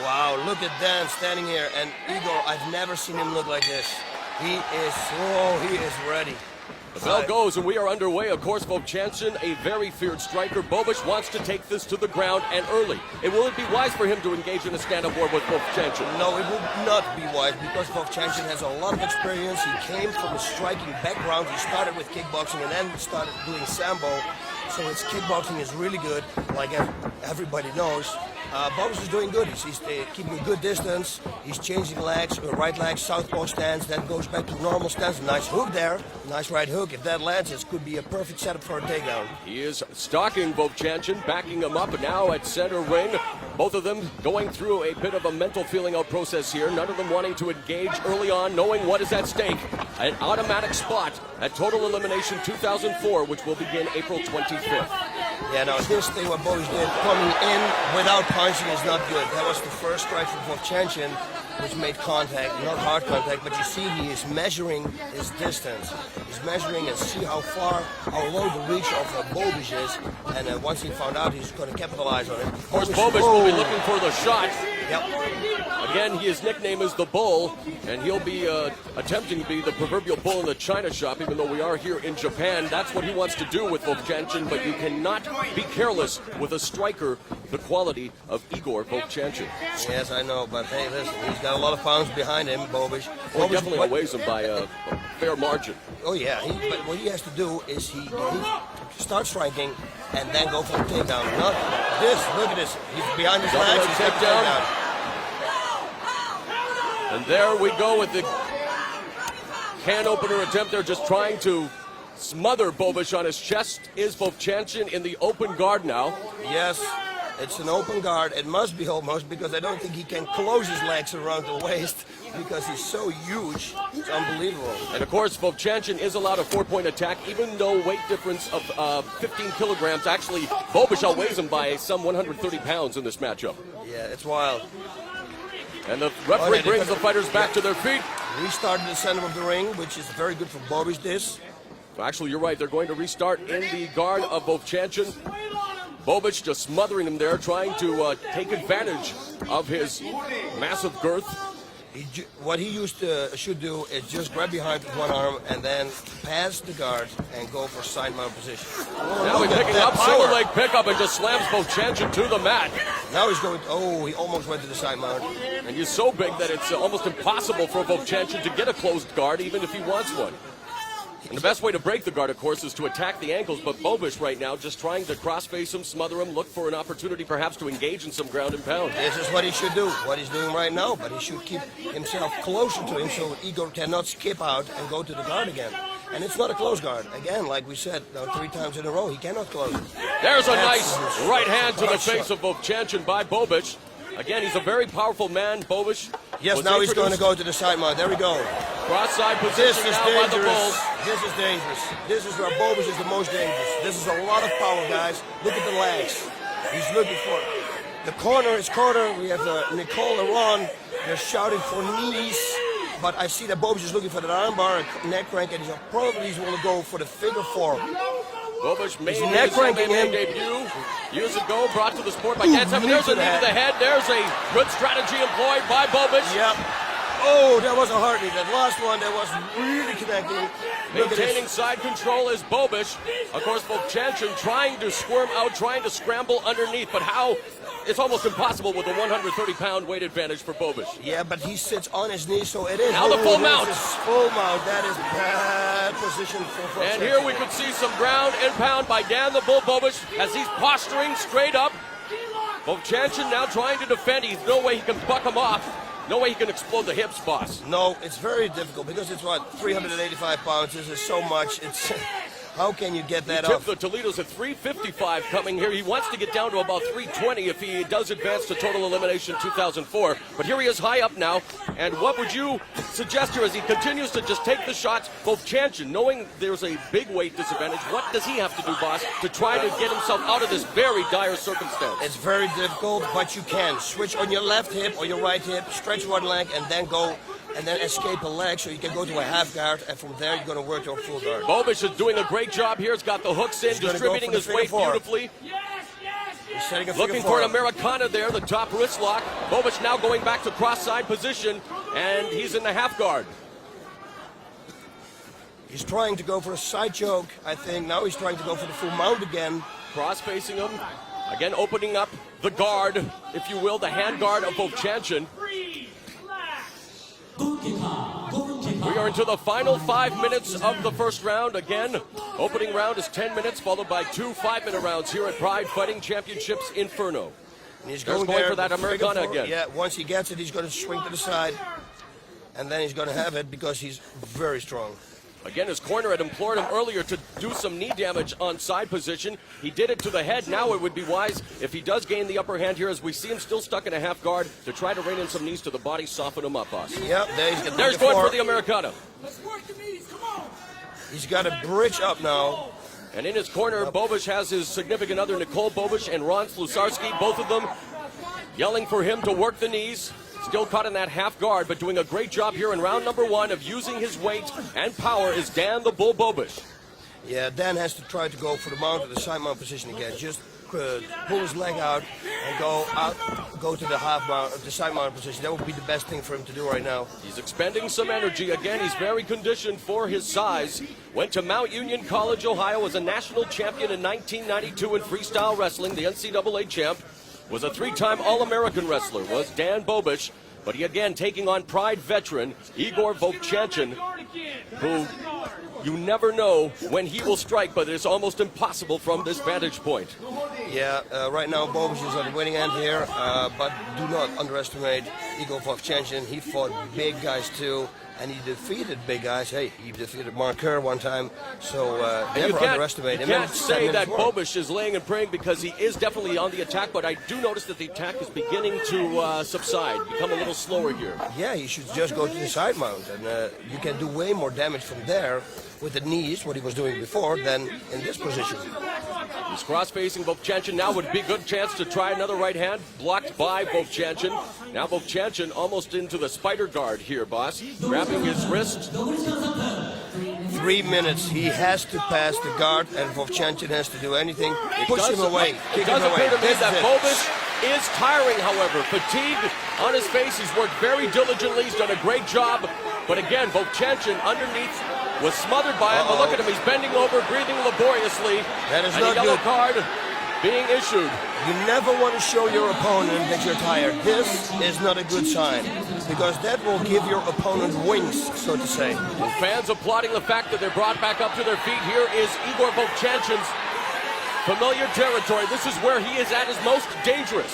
Wow, look at Dan standing here. And Igor, I've never seen him look like this. He is, oh, he is ready. The bell goes and we are underway. Of course, Vovchanchyn, a very feared striker. Bobish wants to take this to the ground and early. Will it be wise for him to engage in a stand-up war with Vovchanchyn? No, it would not be wise because Vovchanchyn has a lot of experience. He came from a striking background. He started with kickboxing and then started doing sambo. So his kickboxing is really good, like everybody knows. Bobish is doing good. He's keeping a good distance. He's changing legs, right leg, southpaw stance, then goes back to normal stance. Nice hook there, nice right hook. If that lands, it could be a perfect setup for a takedown. He is stalking Vovchanchyn, backing him up, and now at center ring. Both of them going through a bit of a mental feeling out process here. None of them wanting to engage early on, knowing what is at stake. An automatic spot at Total Elimination 2004, which will begin April 25th. Yeah, now this thing what Bobish did, coming in without punching is not good. That was the first strike from Vovchanchyn, which made contact, not hard contact, but you see he is measuring his distance. He's measuring and see how low the reach of Bobish is, and once he found out, he's going to capitalize on it. Of course, Bobish will be looking for the shot. Yep. Again, his nickname is the Bull, and he'll be attempting to be the proverbial bull in the china shop, even though we are here in Japan. That's what he wants to do with Vovchanchyn, but you cannot be careless with a striker the quality of Igor Vovchanchyn. Yes, I know, but hey, listen, he's got a lot of pounds behind him, Bobish. Well, he definitely outweighs him by a fair margin. Oh, yeah, but what he has to do is he starts striking and then go for the takedown. Not this, look at this. He's behind his legs, he's taking takedown. And there we go with the can opener attempt there, just trying to smother Bobish on his chest. Is Vovchanchyn in the open guard now? Yes, it's an open guard. It must be almost, because I don't think he can close his legs around the waist because he's so huge. It's unbelievable. And of course, Vovchanchyn is allowed a 4-point attack, even though weight difference of 15 kilograms. Actually, Bobish outweighs him by some 130 pounds in this matchup. Yeah, it's wild. And the referee brings the fighters back to their feet. Restarted the center of the ring, which is very good for Bobish, this. Actually, you're right. They're going to restart in the guard of Vovchanchyn. Bobish just smothering him there, trying to take advantage of his massive girth. What he should do is just grab behind with one arm and then pass the guard and go for side mount position. Now he's picking up, single leg pickup, and just slams Vovchanchyn to the mat. Now he's going, he almost went to the side mount. And he's so big that it's almost impossible for Vovchanchyn to get a closed guard, even if he wants one. And the best way to break the guard, of course, is to attack the ankles, but Bobish right now just trying to cross-face him, smother him, look for an opportunity perhaps to engage in some ground and pound. This is what he should do, what he's doing right now, but he should keep himself closer to him so Igor cannot skip out and go to the guard again. And it's not a close guard. Again, like we said, 3 times in a row, he cannot close it. There's a nice right hand to the face of Vovchanchyn by Bobish. Again, he's a very powerful man, Bobish. Yes, now he's going to go to the side mount. There we go. Cross-side position now by the Bull. This is dangerous. This is where Bobish is the most dangerous. This is a lot of power, guys. Look at the legs. He's looking for the corner. Is corner. We have Nicole and Ron. They're shouting for knees. But I see that Bobish is looking for the armbar and neck crank, and he's probably going to go for the figure 4. Bobish made his MMA debut years ago, brought to the sport by Dan Severn. There's a knee to the head. There's a good strategy employed by Bobish. Yep. Oh, that was a hard knee. That last one, that was really connecting. Maintaining side control is Bobish. Of course, Vovchanchyn trying to squirm out, trying to scramble underneath. But how? It's almost impossible with a 130-pound weight advantage for Bobish. Yeah, but he sits on his knee, so it is. Now the full mount. Full mount. That is bad position for Vovchanchyn. And here we could see some ground and pound by Dan the Bull Bobish as he's posturing straight up. Vovchanchyn now trying to defend. He's no way he can buck him off. No way he can explode the hips, boss. No, it's very difficult because it's 385 pounds. This is so much. It's how can you get that up? The Toledo's at 355 coming here. He wants to get down to about 320 if he does advance to Total Elimination 2004. But here he is high up now. And what would you suggest here as he continues to just take the shots? Vovchanchyn, knowing there's a big weight disadvantage, what does he have to do, boss, to try to get himself out of this very dire circumstance? It's very difficult, but you can. Switch on your left hip or your right hip, stretch one leg, and then go and then escape a leg so you can go to a half guard, and from there you're going to work your full guard. Bobish is doing a great job here. He's got the hooks in, distributing his weight beautifully. He's setting a Looking figure for an four. Americana there, the top wrist lock. Bobish now going back to cross-side position, and he's in the half guard. He's trying to go for a side choke, I think. Now he's trying to go for the full mount again. Cross-facing him. Again, opening up the guard, if you will, the hand guard of Vovchanchyn. We are into the final 5 minutes of the first round. Again, opening round is 10 minutes, followed by 2 5-minute rounds here at Pride Fighting Championships Inferno. And he's Going there for that with Americana figure four. again. Yeah, once he gets it, he's going to swing to the side. And then he's going to have it because he's very strong. Again, his corner had implored him earlier to do some knee damage on side position. He did it to the head. Now it would be wise if he does gain the upper hand here, as we see him still stuck in a half guard, to try to rain in some knees to the body, soften him up, boss. Yep, There's going for the Americana. He's got a bridge up now. And in his corner, Bobish has his significant other, Nicole Bobish and Ron Slusarski, both of them yelling for him to work the knees. Still caught in that half guard, but doing a great job here in round number 1 of using his weight and power is Dan the Bull Bobish. Yeah, Dan has to try to go for the mount or the side mount position again. Just pull his leg out and go to the half mount, the side mount position. That would be the best thing for him to do right now. He's expending some energy. Again, he's very conditioned for his size. Went to Mount Union College, Ohio, was a national champion in 1992 in freestyle wrestling, the NCAA champ. Was a 3-time All-American wrestler, was Dan Bobish. But he again taking on Pride veteran Igor Vovchanchyn, who you never know when he will strike, but it's almost impossible from this vantage point. Yeah, right now Bobish is on the winning end here, but do not underestimate Igor Vovchanchyn. He fought big guys too, and he defeated big guys. Hey, he defeated Mark Kerr one time, so never underestimate him. You can't say that Bobish is laying and praying, because he is definitely on the attack, but I do notice that the attack is beginning to subside, become a little slower here. Yeah, he should just go to the side mount, and you can do way more damage from there with the knees, what he was doing before, than in this position. He's cross-facing Vovchanchyn now, would be a good chance to try another right hand, blocked by Vovchanchyn. Now Vovchanchyn almost into the spider guard here, boss, grabbing his wrist. 3 minutes. He has to pass the guard, and Vovchanchyn has to do anything. Push him away. It does appear to me that Bobish is tiring, however. Fatigue on his face. He's worked very diligently. He's done a great job. But again, Vovchanchyn underneath was smothered by him. But look at him. He's bending over, breathing laboriously. That is and not a yellow good. card being issued. You never want to show your opponent that you're tired. This is not a good sign, because that will give your opponent wings, so to say. And fans applauding the fact that they're brought back up to their feet. Here is Igor Vovchanchyn's familiar territory. This is where he is at his most dangerous.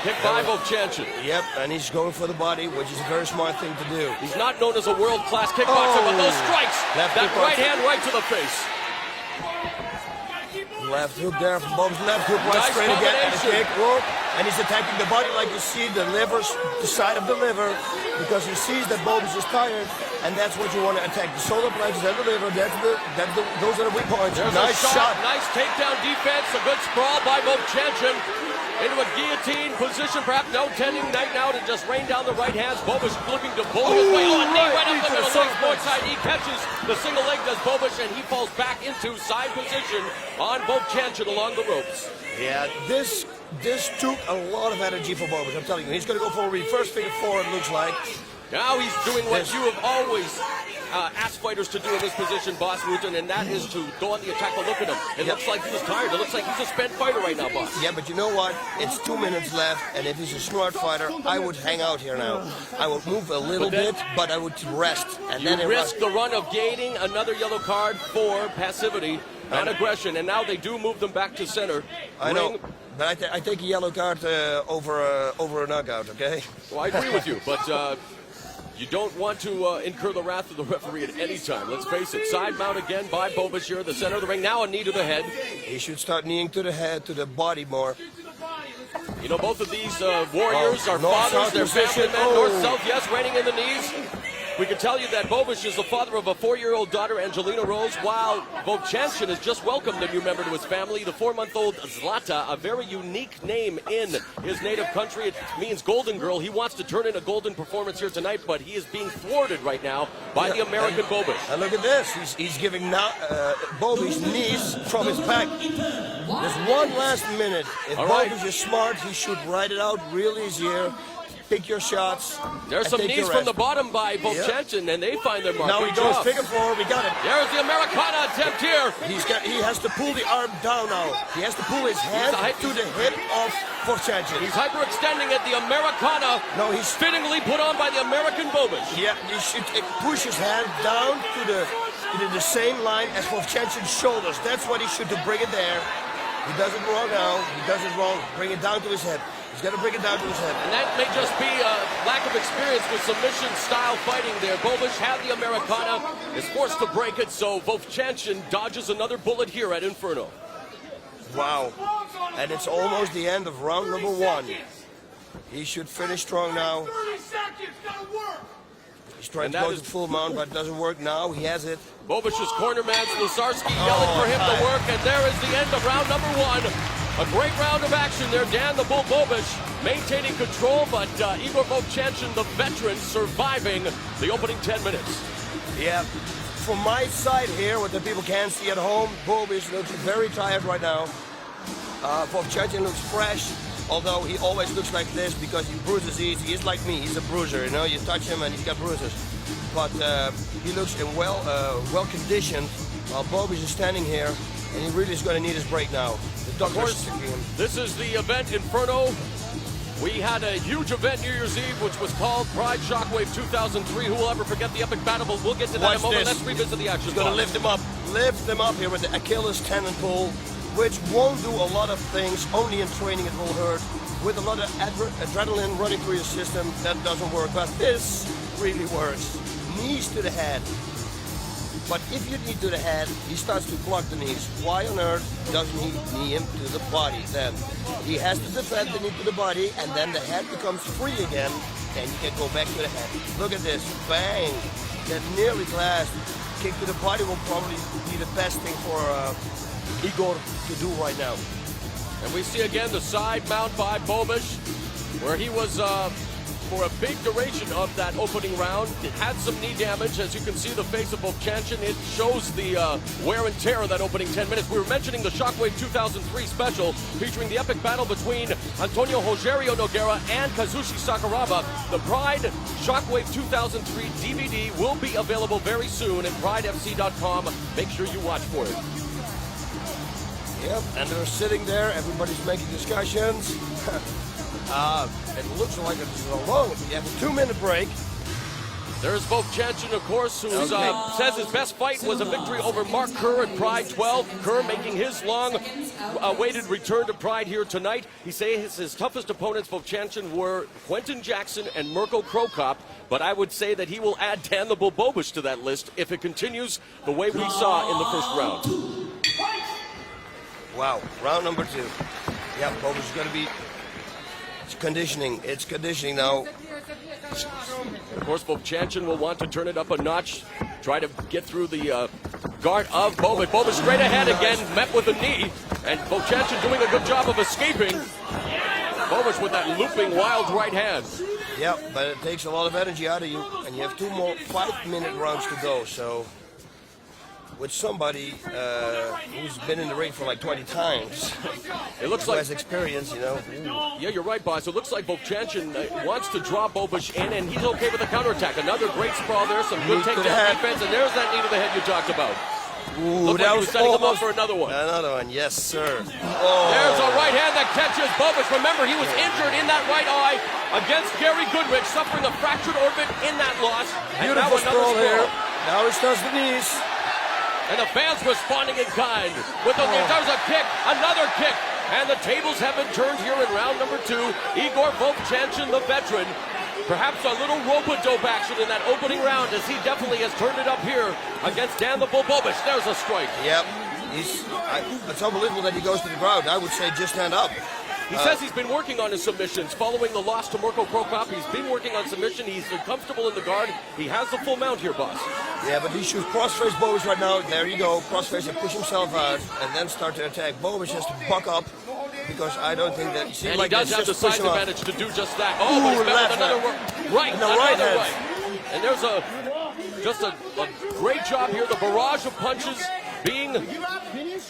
Kick by Vovchanchyn. Yep, and he's going for the body, which is a very smart thing to do. He's not known as a world-class kickboxer, but those strikes, Left that hook right hand right to the face. Left hook there from Bob's left hook, right Nice straight again, and a combination. kick. Whoa. And he's attacking the body like you see the side of the liver, because he sees that Bobish is tired, and that's what you want to attack. The shoulder plexus and the liver, those are the weak points. There's Nice a shot. Nice takedown defense, a good sprawl by Vovchanchyn. Into a guillotine position, perhaps no tending night now to just rain down the right hands. Bobish looking to bully his way. Oh, a knee right up the middle, legs, both side. He catches the single leg, does Bobish, and he falls back into side position on Vovchanchyn along the ropes. Yeah, this took a lot of energy for Bobish, I'm telling you. He's going to go for a reverse figure four, it looks like. Now he's doing what you have always asked fighters to do in this position, Boss Rutan, and that is to go on the attack. But look at him. It looks like he was tired. It looks like he's a spent fighter right now, Boss. Yeah, but you know what? It's 2 minutes left, and if he's a smart fighter, I would hang out here now. I would move a little bit, but I would rest. And You then risk the run of gaining another yellow card for passivity and aggression, and now they do move them back to center. I know, but I take a yellow card over a knockout, okay? Well, I agree with you, but you don't want to incur the wrath of the referee at any time. Let's face it. Side mount again by Bobish here, the center of the ring. Now a knee to the head. He should start kneeing to the head, to the body more. You know, both of these warriors are north, fathers. south They're family position. men. North-south, yes, reining in the knees. We can tell you that Bobish is the father of a 4-year-old daughter, Angelina Rose, while Vovchanchyn has just welcomed a new member to his family, the 4-month-old Zlata, a very unique name in his native country. It means golden girl. He wants to turn in a golden performance here tonight, but he is being thwarted right now by the American Bobish. And look at this. He's giving now Bobish knees from his back. There's one last minute. If Bobish is smart, he should ride it out real easy here. Pick your shots. There's some knees from the bottom by Vovchanchyn, and they find their mark. Now he goes figure four. We got him. There's the Americana attempt here. He has to pull the arm down now. He has to pull his hand to the hip of Vovchanchyn. He's hyperextending at the Americana. No, he's fittingly put on by the American Bobish. Yeah, he should push his hand down to the same line as Vovchanchyn's shoulders. That's what he should do. Bring it there. He does it wrong now. He does it wrong. Bring it down to his head. He's got to bring it down to his head. And that may just be a lack of experience with submission-style fighting there. Bobish had the Americana, is forced to break it, so Vovchanchyn dodges another bullet here at Inferno. Wow. And it's almost the end of round number 1. He should finish strong now. 30 seconds, gotta work. He's trying to go to full mount, but it doesn't work now. He has it. Bobish's corner man, Slazarski, yelling for him to work, and there is the end of round number 1. A great round of action there. Dan the Bull Bobish maintaining control, but Igor Vovchanchyn, the veteran, surviving the opening 10 minutes. Yeah. From my side here, what the people can't see at home, Bobish looks very tired right now. Vovchanchyn looks fresh, although he always looks like this because he bruises easy. He's like me. He's a bruiser, you know. You touch him and he's got bruises. But he looks well conditioned, while Bobish is standing here, and he really is going to need his break now. Of course, this is the event Inferno. We had a huge event New Year's Eve, which was called Pride Shockwave 2003. Who will ever forget the epic battle? But we'll get to that in a moment. Let's revisit the action. He's going to lift him up. Lift him up here with the Achilles tendon pull, which won't do a lot of things. Only in training it will hurt. With a lot of adrenaline running through your system, that doesn't work. But this really works. Knees to the head. But if you knee to the head, he starts to block the knees. Why on earth doesn't he knee him to the body then? He has to defend the knee to the body, and then the head becomes free again, and you can go back to the head. Look at this. Bang. That nearly glassed. Kick to the body will probably be the best thing for Igor to do right now. And we see again the side mount by Bobish, where he was for a big duration of that opening round. It had some knee damage. As you can see, the face of Vovchanchyn, it shows the wear and tear of that opening 10 minutes. We were mentioning the Shockwave 2003 special featuring the epic battle between Antonio Rogerio Nogueira and Kazushi Sakuraba. The Pride Shockwave 2003 DVD will be available very soon at pridefc.com. Make sure you watch for it. Yep, and they're sitting there. Everybody's making discussions. It looks like it's a long. You have a 2-minute break. There's Vovchanchyn, of course, who says his best fight was a victory over Mark Kerr at Pride 12. Kerr making his long-awaited return to Pride here tonight. He says his toughest opponents, Vovchanchyn, were Quentin Jackson and Mirko Krokop. But I would say that he will add Dan the Bull Bobish to that list if it continues the way we saw in the first round. Wow, round number 2. Yeah, Bobish is going to be... It's conditioning now. Of course, Vovchanchyn will want to turn it up a notch, try to get through the guard of Bobish. Bobish straight ahead again, met with a knee, and Vovchanchyn doing a good job of escaping. Bobish with that looping wild right hand. Yeah, but it takes a lot of energy out of you, and you have 2 more 5-minute rounds to go, so... With somebody who's been in the ring for like 20 times. It looks like has experience, you know. Yeah, you're right, boss. It looks like Vovchanchyn wants to draw Bobish in, and he's okay with the counterattack. Another great sprawl there, some good takedown defense, and there's that knee to the head you talked about. Ooh, Looked like he was setting him up for another one. Another one, yes, sir. There's a right hand that catches Bobish. Remember, he was injured in that right eye against Gary Goodrich, suffering a fractured orbit in that loss. And beautiful sprawl here. Now he starts the knees. And the fans responding in kind. With the there's a kick, another kick. And the tables have been turned here in round number 2. Igor Vovchanchyn, the veteran. Perhaps a little rope-a-dope action in that opening round, as he definitely has turned it up here against Dan the Bull Bobish. There's a strike. Yep. It's unbelievable that he goes to the ground. I would say just stand up. He says he's been working on his submissions following the loss to Mirko Krokop. He's been working on submission. He's comfortable in the guard. He has the full mount here, boss. Yeah, but he should crossface Bobish right now. There you go. Crossface and push himself out and then start to attack. Bobish has to buck up because I don't think that... See, And like he does have the just push size him up. advantage to do just that. Oh, but he's met left with another hand. right. And the Another right hand. right. And there's just a great job here. The barrage of punches being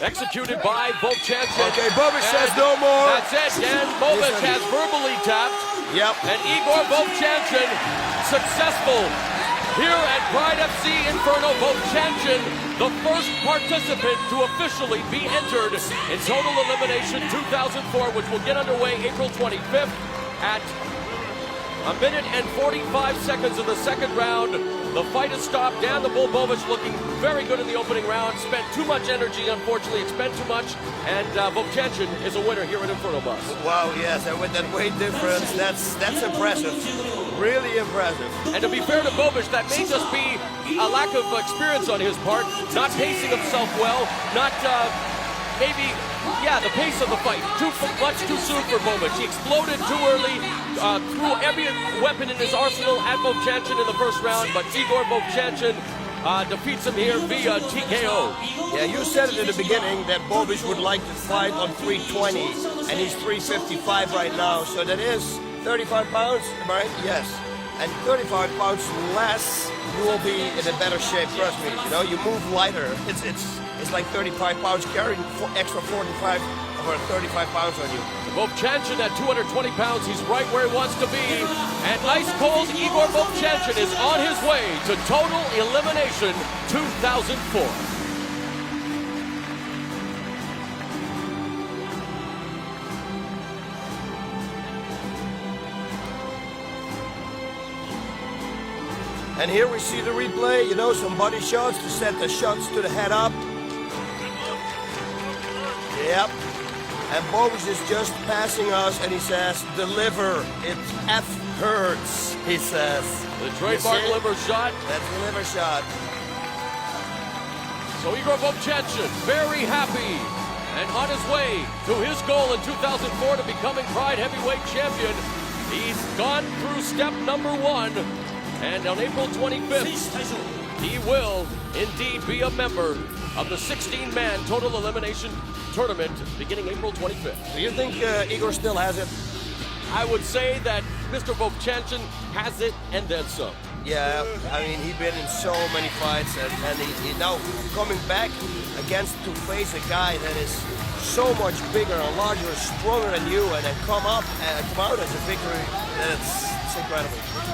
executed by Vovchanchyn. Okay, Bobish says no more. That's it. And Bobish has verbally tapped. Yep. And Igor Vovchanchyn successful here at Pride FC Inferno. Vovchanchyn, the first participant to officially be entered in Total Elimination 2004, which will get underway April 25th at 1 minute and 45 seconds of the second round. The fight has stopped. Dan the Bull Bobish looking very good in the opening round. Spent too much energy, unfortunately. It spent too much. And Vovchanchyn is a winner here at Inferno, boss. Wow, yes, and with that weight difference, that's impressive. Really impressive. And to be fair to Bobish, that may just be a lack of experience on his part. Not pacing himself well. Not maybe... Yeah, the pace of the fight, much too soon for Bobish. He exploded too early, threw every weapon in his arsenal at Vovchanchyn in the first round, but Igor Vovchanchyn defeats him here via TKO. Yeah, you said it in the beginning that Bobish would like to fight on 320, and he's 355 right now, so that is 35 pounds, am I right? Yes. And 35 pounds less, you will be in a better shape, trust me. You know, you move lighter. It's like 35 pounds carrying extra 45 or 35 pounds on you. Vovchanchyn at 220 pounds, he's right where he wants to be. And ice cold Igor Vovchanchyn is on his way to Total Elimination 2004. And here we see the replay, you know, some body shots to set the shots to the head up. Yep. And Bobish is just passing us and he says, deliver. It F hurts, he says. The trademark liver shot. That's the liver shot. So Igor Vovchanchyn, very happy and on his way to his goal in 2004 to becoming Pride Heavyweight Champion. He's gone through step number 1. And on April 25th, he will indeed be a member of the 16-man Total Elimination Tournament beginning April 25th. Do you think Igor still has it? I would say that Mr. Vovchanchyn has it and then some. Yeah, I mean, he's been in so many fights, and he now coming back to face a guy that is so much bigger and larger and stronger than you, and then come out as a victory, it's incredible.